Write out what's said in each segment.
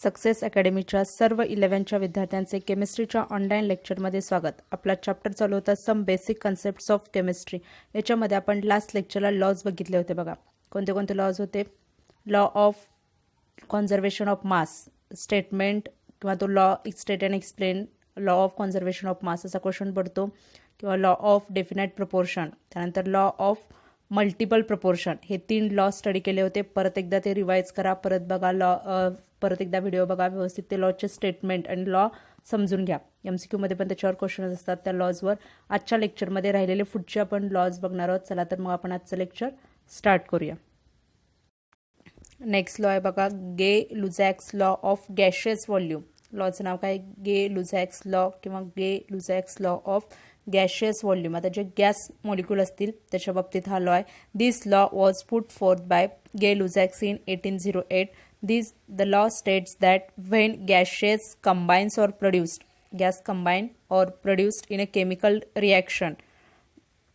Success अकॅडमीच्या सर्व 11च्या विद्यार्थ्यांचे केमिस्ट्रीच्या online लेक्चरमध्ये स्वागत. आपला चॅप्टर चालू होता some basic concepts of chemistry. याच्यामध्ये आपण लास्ट लेक्चरला लॉज बघितले होते बघा. कोणते कोणते लॉज होते? Law of conservation of mass statement किंवा तो law state and explain, law of conservation of मास असा क्वेश्चन पडतो, किंवा लॉ ऑफ डेफिनाइट प्रपोर्शन, त्यानंतर लॉ ऑफ मल्टिपल प्रपोर्शन. हे 3 लॉ स्टडी केले होते. परत एकदा ते रिवाइज करा, परत बघा लॉ, परत एकदा व्हिडिओ बघा व्यवस्थित, ते लॉचे स्टेटमेंट आणि लॉ समजून घ्या. MCQ मध्ये पण त्याच्यावर क्वेश्चन असतात त्या लॉजवर. आजच्या लेक्चरमध्ये राहिलेले पुढचे आपण लॉज बघणार आहोत. चला तर मग आपण आजचं लेक्चर स्टार्ट करूया. नेक्स्ट लॉ आहे बघा, गे लुझॅक्स लॉ ऑफ गॅशियस व्हॉल्यूम. लॉचं नाव काय? गे लुझॅक्स लॉ किंवा गे लुझॅक्स लॉ ऑफ गॅशियस व्हॉल्यूम. आता जे गॅस मॉलिक्यूल असतील त्याच्या बाबतीत हा लॉ आहे. This law was put forth by Gay Lussac in 1808. The law states that when gases combines or produced, gas combine or produced in a chemical reaction,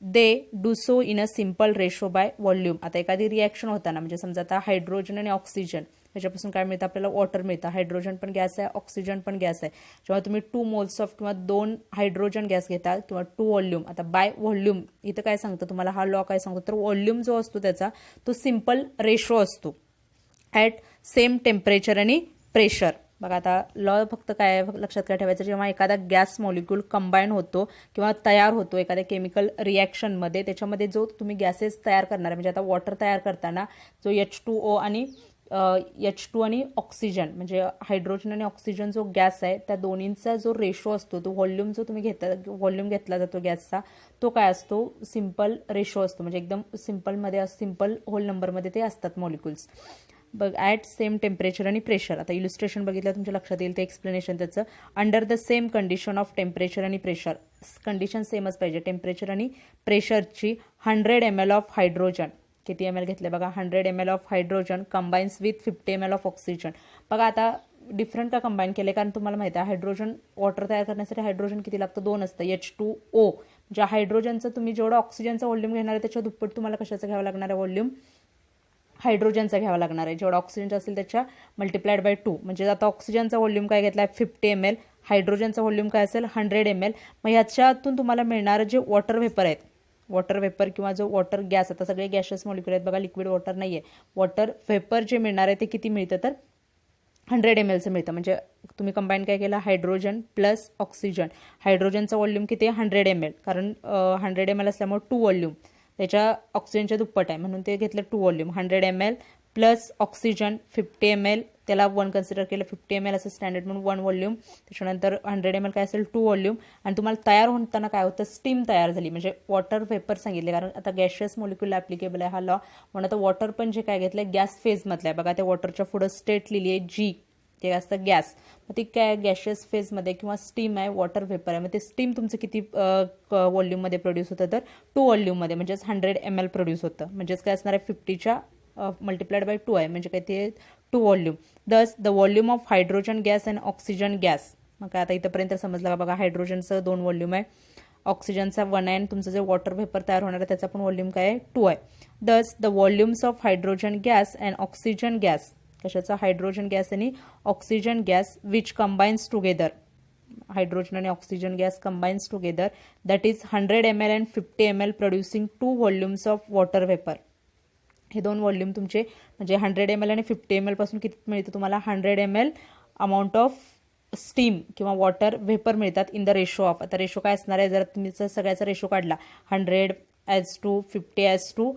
they do so in a simple ratio by volume. आता एखादी reaction होताना, म्हणजे समजा आता hydrogen आणि oxygen, त्याच्यापासून काय मिळतं आपल्याला? वॉटर मिळतं. हायड्रोजन पण गॅस आहे, ऑक्सिजन पण गॅस आहे. जेव्हा तुम्ही 2 मोल्स ऑफ किंवा 2 हायड्रोजन गॅस घेता किंवा 2 व्हॉल्यूम, आता बाय व्हॉल्यूम इथं काय सांगतं तुम्हाला हा लॉ? काय सांगतो तर व्हॉल्यूम जो असतो त्याचा तो सिम्पल रेशो असतो ॲट सेम टेम्परेचर आणि प्रेशर. बघा आता लॉ फक्त काय लक्षात काय ठेवायचं, जेव्हा एखादा गॅस मॉलिक्यूल कंबाईन होतो किंवा तयार होतो एखाद्या केमिकल रिॲक्शनमध्ये, त्याच्यामध्ये जो तुम्ही गॅसेस तयार करणार आहे, म्हणजे आता वॉटर तयार करताना जो H2O आणि H2 आणि ऑक्सिजन, म्हणजे हायड्रोजन आणि ऑक्सिजन जो गॅस आहे त्या दोन्हींचा जो रेशो असतो, तो व्हॉल्यूम जो तुम्ही व्हॉल्यूम घेतला जातो गॅसचा, तो काय असतो? सिम्पल रेशो असतो. म्हणजे एकदम सिम्पलमध्ये, सिम्पल होल नंबरमध्ये ते असतात मॉलिक्युल्स. बघ ॲट सेम टेम्परेचर आणि प्रेशर. आता इल्युस्ट्रेशन बघितलं तुमच्या लक्षात येईल ते एक्सप्लेनेशन त्याचं. Under the same condition of temperature आणि प्रेशर, कंडिशन सेमच पाहिजे टेम्परेचर आणि प्रेशरची. 100 ml ऑफ हायड्रोजन, किती ml घेतले बघा? 100 ml of hydrogen combines with 50 ml of oxygen. बघा आता डिफरंट का कंबाईन केले? कारण तुम्हाला माहिती आहे हायड्रोजन वॉटर तयार करण्यासाठी हायड्रोजन किती लागतं? 2 असतं, H2O. म्हणजे हायड्रोजनचं तुम्ही जेवढं ऑक्सिजनचं व्हॉल्यूम घेणार आहे त्याच्या दुप्पट तुम्हाला कशाचं घ्यावं लागणार आहे व्हॉल्यूम? हायड्रोजनचा घ्यावा लागणार आहे. जेवढा ऑक्सिजनचा असेल त्याच्या मल्टिप्लाइड बाय 2. म्हणजे आता ऑक्सिजनचा व्हॉल्यूम काय घेतला आहे? 50 ml. हायड्रोजनचा व्हॉल्यूम काय असेल? 100 ml. मग ह्याच्यातून तुम्हाला मिळणारं जे वॉटर व्हेपर आहेत, वॉटर व्हेपर किंवा जो वॉटर गॅस, आता सगळे गॅसेस मॉलिक्यूल आहेत बघा, लिक्विड वॉटर नाही आहे. वॉटर व्हेपर जे मिळणार आहे ते किती मिळतं तर 100 mlचं मिळतं. म्हणजे तुम्ही कंबाईन काय केलं? Hydrogen plus oxygen. हायड्रोजनचा व्हॉल्यूम किती आहे? 100 ml. कारण 100 ml असल्यामुळे 2 व्हॉल्यूम त्याच्या ऑक्सिजनच्या दुप्पट आहे म्हणून ते घेतलं 2 volume. 100 ml plus oxygen 50 ml, त्याला 1 कन्सिडर केलं, 50 ml असं स्टँडर्ड म्हणून 1 व्हॉल्यूम. त्याच्यानंतर 100 ml काय असेल? 2 व्हॉल्यूम. आणि तुम्हाला तयार होताना काय होतं? स्टीम तयार झाली, म्हणजे वॉटर व्हेपर सांगितले. कारण आता गॅशियस मॉलिक्यूल ॲप्लिकेबल आहे हा लॉ. म्हणून आता वॉटर पण जे काय घेतलं गॅस फेजमधलं आहे बघा, त्या वॉटरच्या पुढं स्टेट लिहिली आहे G, ते असतं गॅस. मग ती काय गॅशियस फेजमध्ये किंवा स्टीम आहे, वॉटर व्हेपर आहे. मग ते स्टीम तुमचं किती व्हॉल्यूममध्ये प्रोड्यूस होतं तर 2 व्हॉल्यूममध्ये, म्हणजेच 100 ml प्रोड्यूस होतं. म्हणजेच काय असणार आहे? 50च्या मल्टिप्लाइड बाय 2 आहे, म्हणजे काय ते 2 व्हॉल्यूम. दस the volume of hydrogen gas and oxygen gas. मग काय आता इथंपर्यंत समजलं का बघा? हायड्रोजनचं 2 व्हॉल्यूम आहे, ऑक्सिजनचा 1 आहे, आणि तुमचं जे वॉटर व्हेपर तयार होणार आहे त्याचा पण व्हॉल्यूम काय आहे? 2 आहे. Thus the volumes of hydrogen gas and oxygen gas, कशाचा? हायड्रोजन गॅस आणि oxygen gas, which combines together, hydrogen आणि oxygen gas combines together, that is 100 ml and 50 ml producing 2 volumes of water vapour. हे 2 volume तुमचे, म्हणजे 100 ml आणि 50 ml पासून किती मिळतं तुम्हाला? 100 ml अमाऊंट ऑफ स्टीम किंवा वॉटर व्हेपर मिळतात इन द रेशो ऑफ. आता रेशो काय असणार आहे? जर तुम्ही सगळ्याचा रेशो काढला 100:2, 50:2,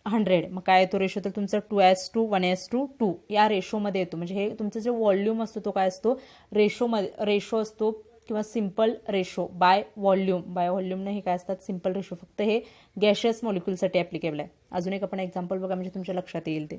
100, मग काय येतो रेशो तर तुमचा 2:1, 1:2 या रेशोमध्ये येतो. म्हणजे हे तुमचं जे व्हॉल्यूम असतो तो काय असतो? रेशो असतो किंवा simple ratio by volume. By volume नाही काय असतात? Simple ratio. फक्त हे गॅशियस मॉलिक्यूलसाठी ॲप्लिकेबल आहे. अजून एक आपण एक्झाम्पल बघा, म्हणजे तुमच्या लक्षात येईल ते.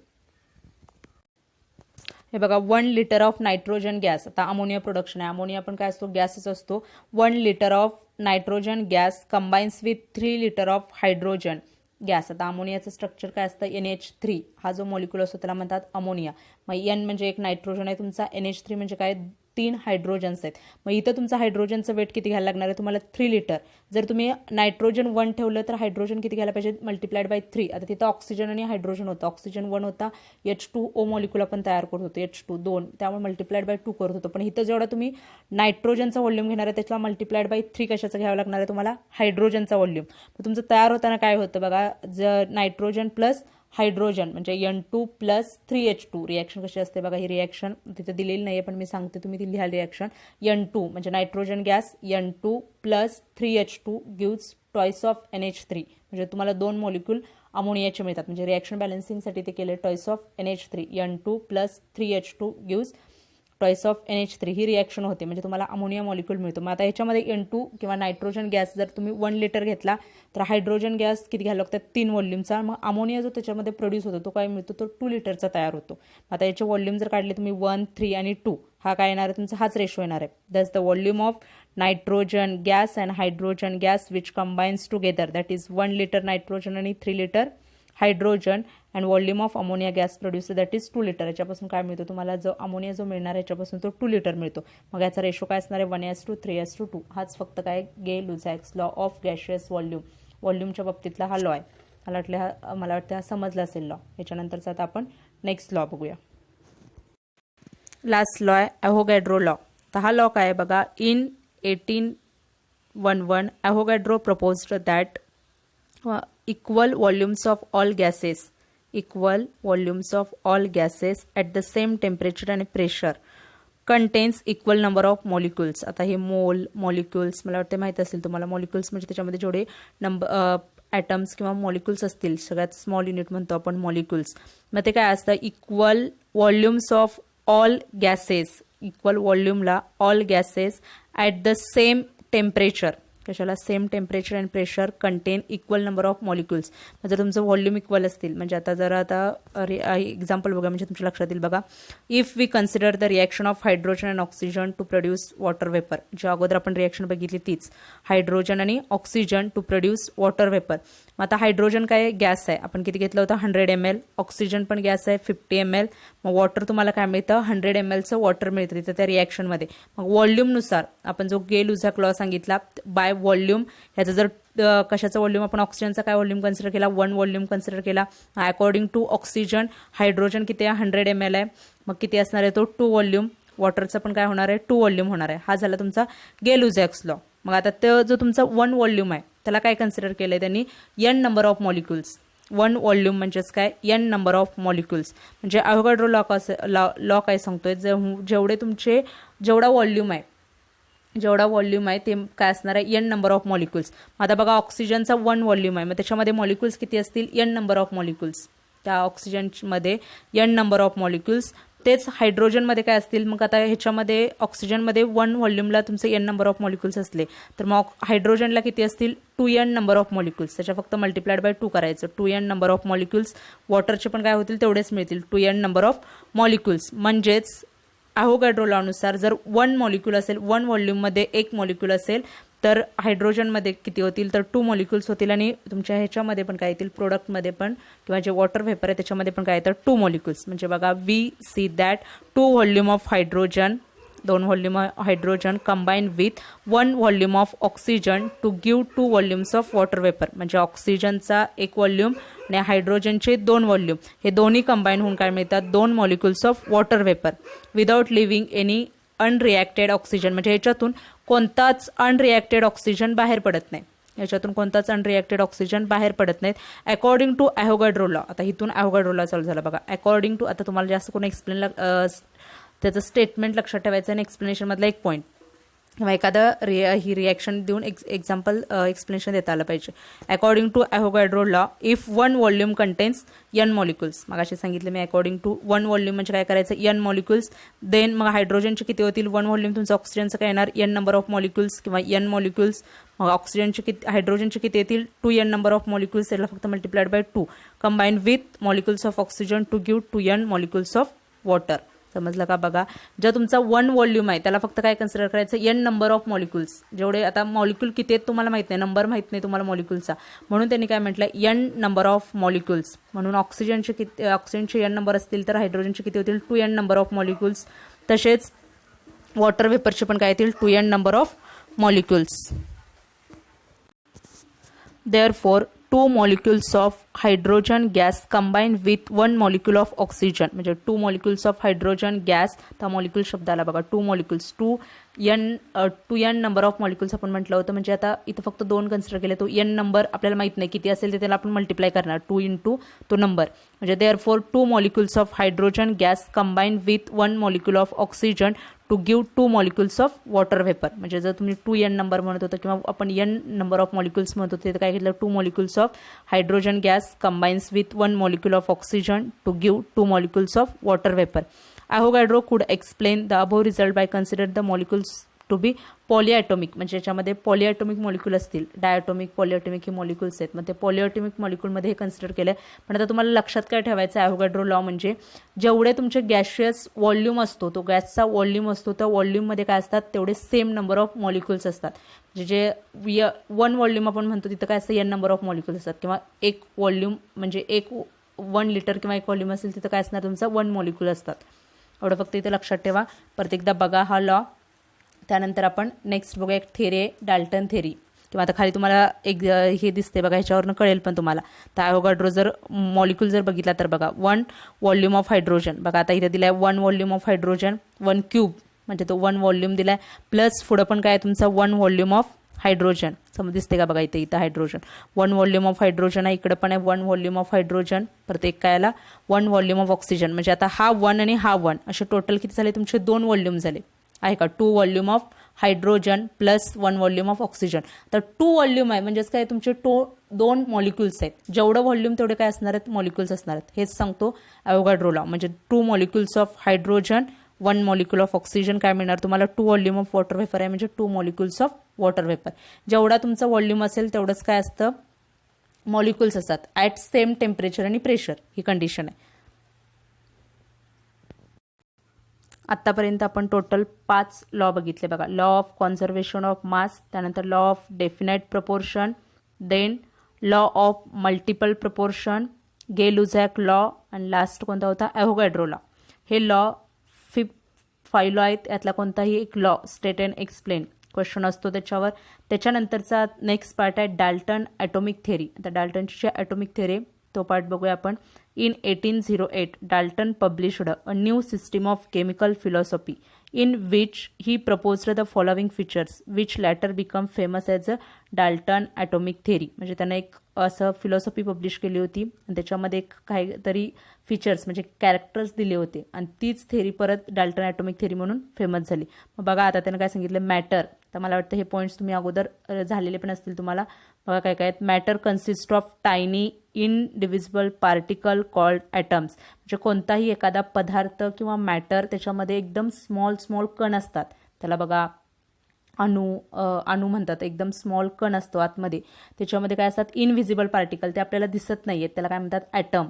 हे बघा, 1 लिटर ऑफ नायट्रोजन गॅस. आता अमोनिया प्रोडक्शन आहे, अमोनिया पण काय असतो? गॅसच असतो. 1 litre of nitrogen gas combines with 3 litre of hydrogen gas. आता अमोनियाचं स्ट्रक्चर काय असतं? NH3. हा जो मॉलिक्यूल असतो त्याला म्हणतात अमोनिया. मग N म्हणजे एक नायट्रोजन आहे तुमचा, NH3 म्हणजे काय? 3 हायड्रोजन्स आहेत. मग इथं तुमचं हायड्रोजनचं वेट किती घ्यायला लागणार आहे तुम्हाला 3 लिटर. जर तुम्ही नायट्रोजन 1 ठेवलं तर हायड्रोजन किती घ्यायला पाहिजे मल्टिप्लाइड बाय 3. आता तिथं ऑक्सिजन आणि हायड्रोजन होतं. ऑक्सिजन 1 होता, H2O मॉलिक्यूल आपण तयार करत होतो, H2 2, त्यामुळे मल्टिप्लाइड बाय 2 करत होतो. पण इथं जेवढा तुम्ही नायट्रोजनचा व्हॉल्यूम घेणार आहे त्याला मल्टिप्लाइड बाय 3 कशाचं घ्यावं लागणार आहे तुम्हाला हायड्रोजनचा व्हॉल्यूम. तर तुमचं तयार होताना काय होतं बघा, जर नायट्रोजन प्लस हायड्रोजन म्हणजे N2 प्लस 3H2 रिॲक्शन कशी असते बघा. ही रिॲक्शन तिथे दिलेली नाही आहे पण मी सांगते, तुम्ही ती लिहा रिॲक्शन. N2 म्हणजे nitrogen gas, N2 plus 3H2 gives twice of NH3. म्हणजे तुम्हाला 2 मॉलिक्यूल अमोनियाचे मिळतात. म्हणजे रिॲक्शन बॅलन्सिंगसाठी ते केले twice of NH3. N2 plus 3H2 gives twice of NH3 ही रिॲक्शन होते म्हणजे तुम्हाला अमोनिया मॉलिक्यूल मिळतो. मग आता याच्यामध्ये N2 किंवा नायट्रोजन गॅस जर तुम्ही 1 लिटर घेतला तर हायड्रोजन गॅस किती घ्यायला लागतात 3 व्हॉल्यूमचा. मग अमोनिया जो त्याच्यामध्ये प्रोड्यूस होतो तो काय मिळतो तो 2 लिटरचा तयार होतो. आता याचे व्हॉल्यूम जर काढले तुम्ही 1, 3 आणि 2 हा काय येणार आहे तुमचा हाच रेशो येणार आहे. That's the volume of nitrogen gas and hydrogen gas which combines together that is 1 litre nitrogen आणि 3 litre hydrogen and volume of ammonia gas produce that is 2 litre. याच्यापासून काय मिळतो तुम्हाला जो अमोनिया जो मिळणार आहे याच्यापासून तो 2 लिटर मिळतो. मग याचा रेशो काय असणार आहे 1:3 3:2. हाच फक्त काय गे-लुझॅक्स लॉ ऑफ गॅशियस व्हॉल्यूमच्या बाबतीतला हा लॉ आहे. मला वाटतं हा समजला असेल लॉ. याच्यानंतरचा आता आपण नेक्स्ट लॉ बघूया. लास्ट लॉ आहे ॲव्होगॅड्रो लॉ. तर हा लॉ काय आहे बघा. In 1811 Avogadro proposed that equal volumes of all gases at the same temperature and pressure contains equal number of molecules. आता हे मोल मॉलिक्युल्स मला वाटते माहित असेल तुम्हाला. मॉलिक्युल्स म्हणजे त्याच्यामध्ये जेवढे ॲटम्स किंवा मॉलिक्युल्स असतील सगळ्यात स्मॉल युनिट म्हणतो आपण मॉलिक्युल्स. मग ते काय असतं equal volumes of all gases. Equal व्हॉल्यूमला all gases at the same temperature. कशाला same temperature and pressure contain equal number of molecules. जर तुमचं व्हॉल्यूम इक्वल असतील म्हणजे आता जर आता एक्झाम्पल बघा म्हणजे तुमच्या लक्षात येईल बघा. If we consider the reaction of hydrogen and oxygen to produce water vapour. ज्या अगोदर आपण रिॲक्शन बघितली तीच हायड्रोजन आणि oxygen to produce water vapour. मग आता हायड्रोजन काय गॅस आहे आपण किती घेतलं होतं 100 ml. ऑक्सिजन पण गॅस आहे 50 ml. मग वॉटर तुम्हाला काय मिळतं 100 mlचं वॉटर मिळतं तिथं त्या रिॲक्शनमध्ये. मग व्हॉल्यूमनुसार आपण जो गे-लुझॅक लॉ सांगितला बाय व्हॉल्यूम ह्याचं जर कशाचा व्हॉल्यूम आपण ऑक्सिजनचा काय व्हॉल्यूम कन्सिडर केला 1 व्हॉल्यूम कन्सिडर केला. अकॉर्डिंग टू ऑक्सिजन हायड्रोजन किती आहे 100 ml आहे. मग किती असणार आहे तो 2 व्हॉल्यूम. वॉटरचं पण काय होणार आहे 2 व्हॉल्यूम होणार आहे. हा झाला तुमचा गे-लुझॅक्स लॉ. मग आता तो जो तुमचा 1 व्हॉल्यूम आहे त्याला काय कन्सिडर केलंय त्यांनी n number of molecules. 1 volume म्हणजेच काय n नंबर ऑफ मॉलिक्युल्स. म्हणजे ॲव्होगॅड्रो लॉ काय सांगतोय जेवढे तुमचे जेवढा व्हॉल्यूम आहे ते काय असणार आहे n नंबर ऑफ मॉलिक्युल्स. आता बघा ऑक्सिजनचा 1 व्हॉल्यूम आहे मग त्याच्यामध्ये मॉलिक्युल्स किती असतील n नंबर ऑफ मॉलिक्युल्स. त्या ऑक्सिजनमध्ये n नंबर ऑफ मॉलिक्युल्स. तेच हायड्रोजनमध्ये काय असतील मग आता ह्याच्यामध्ये ऑक्सिजनमध्ये 1 व्हॉल्यूमला तुमचे n नंबर ऑफ मॉलिक्युल्स असले तर मग हायड्रोजनला किती असतील 2n नंबर ऑफ मॉलिक्युल्स. त्याच्या फक्त मल्टिप्लाइड बाय 2 करायचं 2n नंबर ऑफ मॉलिक्युल्स. वॉटरचे पण काय होतील तेवढेच मिळतील 2n नंबर ऑफ मॉलिक्युल्स. म्हणजेच ॲव्होगॅड्रो लॉनुसार जर 1 मॉलिक्यूल असेल 1 व्हॉल्यूममध्ये 1 मॉलिक्यूल असेल तर हायड्रोजनमध्ये किती होतील तर 2 मॉलिक्युल्स होतील. आणि तुमच्या ह्याच्यामध्ये पण काय येतील प्रोडक्टमध्ये पण किंवा जे वॉटर व्हेपर आहे त्याच्यामध्ये पण काय येतं 2 मॉलिक्युल्स. म्हणजे बघा we see that 2 volume of hydrogen 2 volume hydrogen combine with 1 volume of oxygen to give 2 volumes of water vapour. म्हणजे ऑक्सिजनचा 1 व्हॉल्यूम आणि हायड्रोजनचे 2 व्हॉल्यूम हे दोन्ही कंबाईन होऊन काय मिळतात 2 molecules of water vapour without leaving any unreacted oxygen. म्हणजे ह्याच्यातून कोणताच अनरिॲक्टेड ऑक्सिजन बाहेर पडत नाही. According to Avogadro law. आता इथून ॲव्होगॅड्रो लॉ चालू झाला बघा. अकॉर्डिंग टू आता तुम्हाला जास्त कोणी एक्सप्लेन त्याचं स्टेटमेंट लक्षात ठेवायचं आणि एक्सप्लेनेशनमधला एक पॉईंट किंवा एखादं ही रिॲक्शन देऊन एक्झाम्पल एक्सप्लेनेशन देता आलं पाहिजे. According to Avogadro law if 1 volume contains n molecules. मग असे सांगितले मी अकॉर्डिंग टू 1 व्हॉल्यूम म्हणजे काय करायचं n मॉलिक्युल्स. देन मग हायड्रोजनचे किती होतील 1 व्हॉल्यूम तुमचं ऑक्सिजनचं काय येणार n नंबर ऑफ मॉलिक्युल्स किंवा n मॉलिक्युल्स. मग ऑक्सिजनचे किती हायड्रोजनचे किती येतील 2n नंबर ऑफ मॉलिक्युल्स. त्याला फक्त multiplied by 2 combine with molecules of oxygen to give 2n molecules of water. समजलं का बघा. जर तुमचा 1 व्हॉल्यूम आहे त्याला फक्त काय कन्सिडर करायचं n नंबर ऑफ मॉलिक्युल्स. जेवढे आता मॉलिक्यूल किती आहेत तुम्हाला माहित नाही नंबर माहित नाही तुम्हाला मॉलिक्युल्सचा म्हणून त्यांनी काय म्हटलं n नंबर ऑफ मॉलिक्युल्स. म्हणून ऑक्सिजनचे n नंबर असतील तर हायड्रोजनचे किती होतील 2n नंबर ऑफ मॉलिक्युल्स. तसेच वॉटर वेपरचे पण काय येतील 2n number of molecules. Therefore, 2 molecules of hydrogen gas combine with 1 molecule of oxygen. म्हणजे 2 molecules of hydrogen gas, त्या molecule शब्दाला बघा 2 molecules 2n number of molecules आपण म्हटलं होतं. म्हणजे आता इथं फक्त 2 कन्सिडर केले, तो n नंबर आपल्याला माहित नाही किती असेल ते त्याला आपण मल्टिप्लाय करणार 2 इंटू तो नंबर. म्हणजे therefore 2 molecules of hydrogen gas combine with 1 molecule of oxygen to give 2 molecules of water vapour. म्हणजे जर तुम्ही 2n नंबर म्हणत होता किंवा आपण n नंबर ऑफ मॉलिक्युल्स म्हणत होते तर काय घेतलं 2 molecules of hydrogen gas combines with 1 molecule of oxygen to give 2 molecules of water vapour. Avogadro could explain the above result by considering the molecules to be पॉलिॲटॉमिक. म्हणजे याच्यामध्ये पॉलिॲटॉमिक molecule असतील, diatomic पॉलिॲटॉमिक हे molecules आहेत. मग ते पॉलिॲटॉमिक मॉलिक्यूलमध्ये हे कन्सिडर केलं. पण आता तुम्हाला लक्षात काय ठेवायचं आहे Avogadro लॉ म्हणजे जेवढे तुमचे गॅशियस व्हॉल्यूम असतो, तो गॅसचा व्हॉल्यूम असतो, त्या व्हॉल्यूममध्ये काय असतात तेवढे सेम नंबर ऑफ मॉलिक्युल्स असतात. म्हणजे जे 1 व्हॉल्यूम आपण म्हणतो तिथं काय असतं n नंबर ऑफ मॉलिक्युल्स असतात. किंवा एक व्हॉल्यूम म्हणजे 1 लिटर किंवा 1 व्हॉल्यूम असेल तिथं काय असणार तुमचं 1 मॉलिक्यूल असतात. एवढं फक्त इथं लक्षात ठेवा. परत एकदा बघा हा लॉ. त्यानंतर आपण नेक्स्ट बघूया एक थेरी आहे डाल्टन थेरी. किंवा आता खाली तुम्हाला एक हे दिसते बघा, ह्याच्यावरनं कळेल पण तुम्हाला. तर ॲव्होगाड्रो जर मॉलिक्यूल जर बघितला तर बघा 1 व्हॉल्यूम ऑफ हायड्रोजन. बघा आता इथे दिलाय 1 व्हॉल्यूम ऑफ हायड्रोजन 1 क्यूब म्हणजे तो 1 व्हॉल्यूम दिलाय. प्लस पुढं पण काय तुमचा 1 व्हॉल्यूम ऑफ हायड्रोजन. समज दिसते का बघा इथं हायड्रोजन 1 व्हॉल्यूम ऑफ हायड्रोजन आहे. इकडे पण आहे 1 व्हॉल्यूम ऑफ हायड्रोजन. परत एक काय आला 1 व्हॉल्यूम ऑफ ऑक्सिजन. म्हणजे आता हा 1 आणि हा 1 असे टोटल किती झाले तुमचे 2 व्हॉल्यूम झाले आहे का. 2 volume of hydrogen plus 1 volume of oxygen. तर 2 व्हॉल्यूम आहे म्हणजेच काय तुमचे 2 मॉलिक्युल्स आहेत. जेवढं व्हॉल्यूम तेवढे काय असणार आहेत मॉलिक्युल्स असणार आहेत. हेच सांगतो ॲव्होगाड्रो लॉ. म्हणजे 2 molecules of hydrogen 1 molecule of oxygen काय मिळणार तुम्हाला 2 व्हॉल्यूम ऑफ वॉटर वेपर आहे म्हणजे 2 molecules ऑफ वॉटर वेपर. जेवढा तुमचा व्हॉल्यूम असेल तेवढंच काय असतं मॉलिक्युल्स असतात ॲट सेम टेम्परेचर आणि प्रेशर. ही कंडिशन आहे. आत्तापर्यंत आपण टोटल 5 लॉ बघितले बघा. Law of conservation of mass, त्यानंतर law of definite proportion, then law of multiple proportion, Gay Lussac law आणि लास्ट कोणता होता ॲव्होगाड्रो लॉ. हे लॉ 5 लॉ आहेत. यातला कोणताही एक law state and explain question असतो त्याच्यावर. त्याच्यानंतरचा नेक्स्ट पार्ट आहे डाल्टन ॲटॉमिक थेरी. आता डाल्टनची जी ॲटॉमिक थेरी तो पार्ट बघूया आपण. In 1808, Dalton published a new system of chemical philosophy in which he proposed the following features, which later become famous as a Dalton atomic theory. म्हणजे त्याने एक असं फिलॉसॉफी पब्लिश केली होती आणि त्याच्यामध्ये काहीतरी फीचर्स म्हणजे कॅरेक्टर्स दिले होते आणि तीच थेरी परत डाल्टन ॲटॉमिक थेरी म्हणून फेमस झाली. मग बघा आता त्यानं काय सांगितलं मॅटर. तर मला वाटतं हे पॉईंट्स तुम्ही अगोदर झालेले पण असतील तुम्हाला. बघा काय काय आहेत. Matter consist of tiny indivisible particle called atoms. म्हणजे कोणताही एखादा पदार्थ किंवा मॅटर त्याच्यामध्ये एकदम स्मॉल कण असतात. त्याला बघा अणू म्हणतात. एकदम स्मॉल कण असतो आतमध्ये. त्याच्यामध्ये काय असतात इनव्हिजिबल पार्टिकल, ते आपल्याला दिसत नाही आहेत, त्याला काय म्हणतात ॲटम.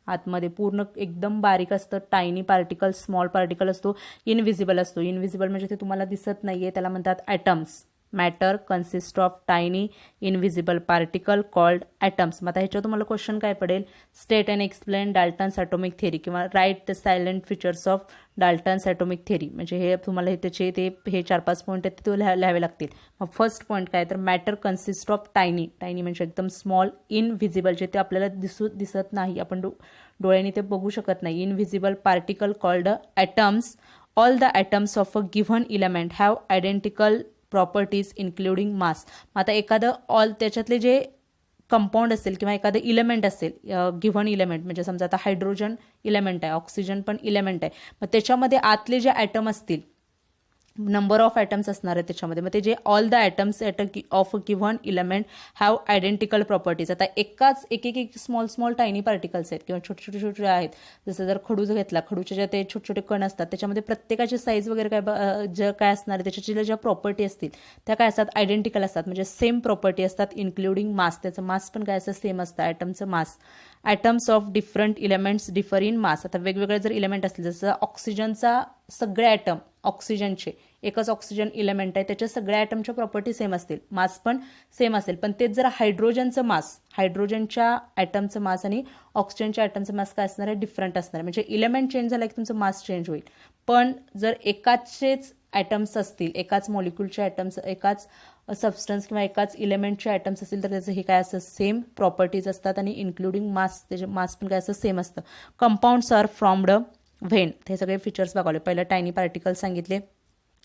आतमध्ये पूर्ण एकदम बारीक असतं टायनी पार्टिकल, स्मॉल पार्टिकल असतो, इनव्हिजिबल असतो. इनव्हिजिबल म्हणजे ते तुम्हाला दिसत नाहीये, त्याला म्हणतात atoms. Matter consist of tiny invisible particle called atoms. मग आता ह्याच्यावर तुम्हाला क्वेश्चन काय पडेल state and explain Dalton's atomic theory किंवा write the salient features of Dalton's atomic theory. म्हणजे हे तुम्हाला त्याचे हे 4-5 पॉईंट आहेत ते लिहावे लागतील. मग फर्स्ट पॉईंट काय तर matter consist of tiny. Tiny म्हणजे एकदम स्मॉल, इनव्हिजिबल जे ते आपल्याला दिसत नाही, आपण डोळ्यांनी ते बघू शकत नाही. Invisible particle called atoms. All the atoms of a given element have identical properties including mass. आता एखादं त्याच्यातले जे कंपाऊंड असेल किंवा एखादं इलेमेंट असेल गिव्हन इलेमेंट म्हणजे समजा आता हायड्रोजन इलेमेंट आहे, ऑक्सिजन पण इलेमेंट आहे. मग त्याच्यामध्ये आतले जे ॲटम असतील नंबर ऑफ ॲटम्स असणार आहे त्याच्यामध्ये. मग ते जे all the atoms of a given element have identical properties. आता एक स्मॉल टायनी पार्टिकल्स आहेत किंवा छोटे आहेत. जसं जर खडू घेतला, खडूचे जे ते छोटे कण असतात त्याच्यामध्ये प्रत्येकाची साईज वगैरे काय असणार आहे त्याच्या ज्या प्रॉपर्टी असतील त्या काय असतात आयडेंटिकल असतात. म्हणजे सेम प्रॉपर्टी असतात इन्क्लुडिंग मास. त्याचं मास पण काय असं सेम असतं ॲटमचं mass. Atoms of different elements differ in mass. आता वेगवेगळे जर इलेमेंट असतील जसं ऑक्सिजनचा सगळे ॲटम ऑक्सिजनचे एकच ऑक्सिजन इलेमेंट आहे त्याच्या सगळ्या ॲटमच्या प्रॉपर्टी सेम असतील, मास पण सेम असेल. पण तेच जर हायड्रोजनचं मास, हायड्रोजनच्या ॲटमचं मास आणि ऑक्सिजनच्या ॲटमचं मास काय असणार आहे डिफरंट असणार आहे. म्हणजे इलेमेंट चेंज झाला की तुमचं मास चेंज होईल. पण जर एकाचेच ॲटम्स असतील, एकाच मॉलिक्यूलचे ॲटम्स, एकाच सबस्टन्स किंवा एकाच इलेमेंटचे ॲटम्स असतील तर त्याचं हे काय असतं, सेम प्रॉपर्टीज असतात आणि इन्क्लुडिंग मास, त्याचे मास पण काय असतं, सेम असतं. कंपाऊंड्स आर फ्रॉम्ड व्हेन, हे सगळे फीचर्स बघावले. पहिलं टायनी पार्टिकल सांगितले,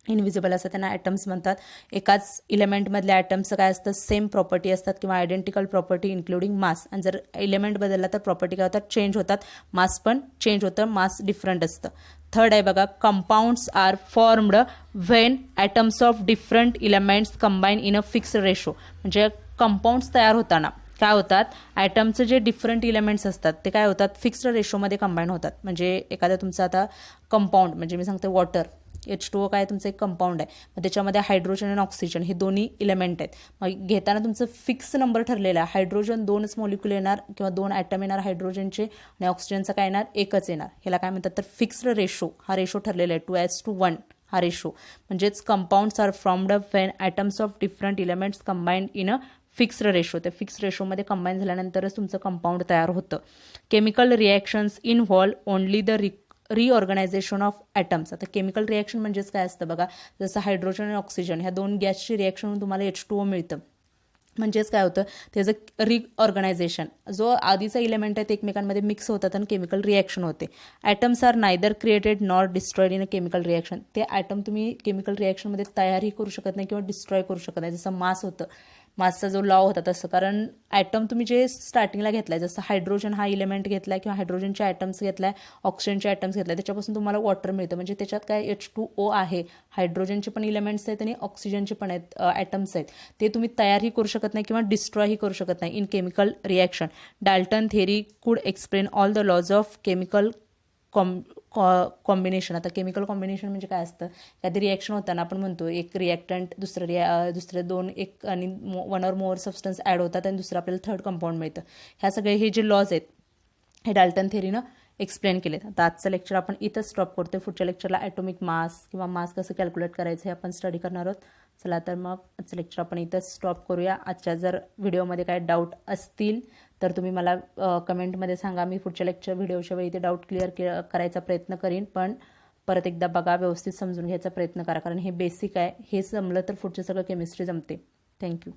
इनविजिबल असतात, त्यांना ॲटम्स म्हणतात. एकाच इलेमेंटमधल्या ॲटम्सचं काय असतं, सेम प्रॉपर्टी असतात किंवा आयडेंटिकल प्रॉपर्टी इन्क्लुडिंग मास. आणि जर इलेमेंट बदलला तर प्रॉपर्टी काय होतात, चेंज होतात, मास पण चेंज होतं, मास डिफरंट असतं. थर्ड आहे बघा, compounds are formed when atoms of different elements combine in a fixed ratio. म्हणजे कंपाऊंड्स तयार होताना काय होतात, ॲटमचे जे डिफरंट इलेमेंट्स असतात ते काय होतात, फिक्स्ड रेशोमध्ये कंबाईन होतात. म्हणजे एखादा तुमचा आता कंपाऊंड, म्हणजे मी सांगते वॉटर, H2O काय तुमचं एक कंपाऊंड आहे, मग त्याच्यामध्ये हायड्रोजन आणि ऑक्सिजन हे दोन्ही इलेमेंट आहेत. मग घेताना तुमचं फिक्स नंबर ठरलेला आहे, हायड्रोजन 2च मॉलिक्यूल येणार किंवा 2 ॲटम येणार हायड्रोजनचे, आणि ऑक्सिजनचा काय येणार, एकच येणार. ह्याला काय म्हणतात, तर फिक्स्ड रेशो, हा रेशो ठरलेला आहे 2:1 हा रेशो. म्हणजेच compounds are formed when atoms of different elements combined in a fixed ratio. त्या फिक्स्ड रेशोमध्ये कंबाईन झाल्यानंतरच तुमचं कंपाऊंड तयार होतं. Chemical reactions involve only the reorganisation of atoms. आता केमिकल रिॲक्शन म्हणजेच काय असतं बघा, जसं हायड्रोजन आणि ऑक्सिजन ह्या दोन गॅसची रिॲक्शन होऊन तुम्हाला H2O मिळतं. म्हणजेच काय होतं, त्याचं रिऑर्गनायझेशन, जो आधीचा इलेमेंट आहे ते एकमेकांमध्ये मिक्स होतात आणि केमिकल रिॲक्शन होते. Atoms are neither created nor destroyed in a chemical reaction. ते ॲटम तुम्ही केमिकल रिॲक्शनमध्ये तयारही करू शकत नाही किंवा डिस्ट्रॉय करू शकत नाही. जसं मास होतं, मासचा जो लॉ होता तसं, कारण ॲटम तुम्ही जे स्टार्टिंगला घेतलाय, जसं हायड्रोजन हा इलेमेंट घेतलाय किंवा हायड्रोजनचे ॲटम्स घेतलाय, ऑक्सिजनचे ॲटम्स घेतलाय, त्याच्यापासून तुम्हाला वॉटर मिळतं. म्हणजे त्याच्यात काय H2O आहे, हायड्रोजनचे पण इलेमेंट्स आहेत आणि ऑक्सिजनचे पण आहेत, ॲटम्स आहेत, ते तुम्ही तयारही करू शकत नाही किंवा डिस्ट्रॉयही करू शकत नाही in chemical reaction. Dalton theory could explain all the laws of chemical combination. आता केमिकल कॉम्बिनेशन म्हणजे काय असतं, एखादी रिॲक्शन होताना आपण म्हणतो एक रिॲक्टंट दुसरे दोन एक आणि 1 or more सबस्टन्स ॲड होतात आणि दुसरं आपल्याला थर्ड कंपाऊंड मिळतं. ह्या सगळे हे जे लॉज आहेत हे डाल्टन थेरीनं एक्सप्लेन केलेत. आता आजचं लेक्चर आपण इथंच स्टॉप करतो. पुढच्या लेक्चरला ॲटॉमिक मास किंवा मास कसं कॅल्क्युलेट करायचं हे आपण स्टडी करणार आहोत. चला तर मग आजचं लेक्चर आपण इथंच स्टॉप करूया. आजच्या जर व्हिडिओमध्ये काय डाऊट असतील तर तुम्ही मला कमेंटमध्ये सांगा. मी पुढच्या व्हिडिओच्या वेळी ते डाऊट क्लिअर करायचा प्रयत्न करीन. पण परत एकदा बघा, व्यवस्थित समजून घ्यायचा प्रयत्न करा, कारण हे बेसिक आहे. हे जमलं तर पुढचं सगळं केमिस्ट्री जमते. थँक्यू.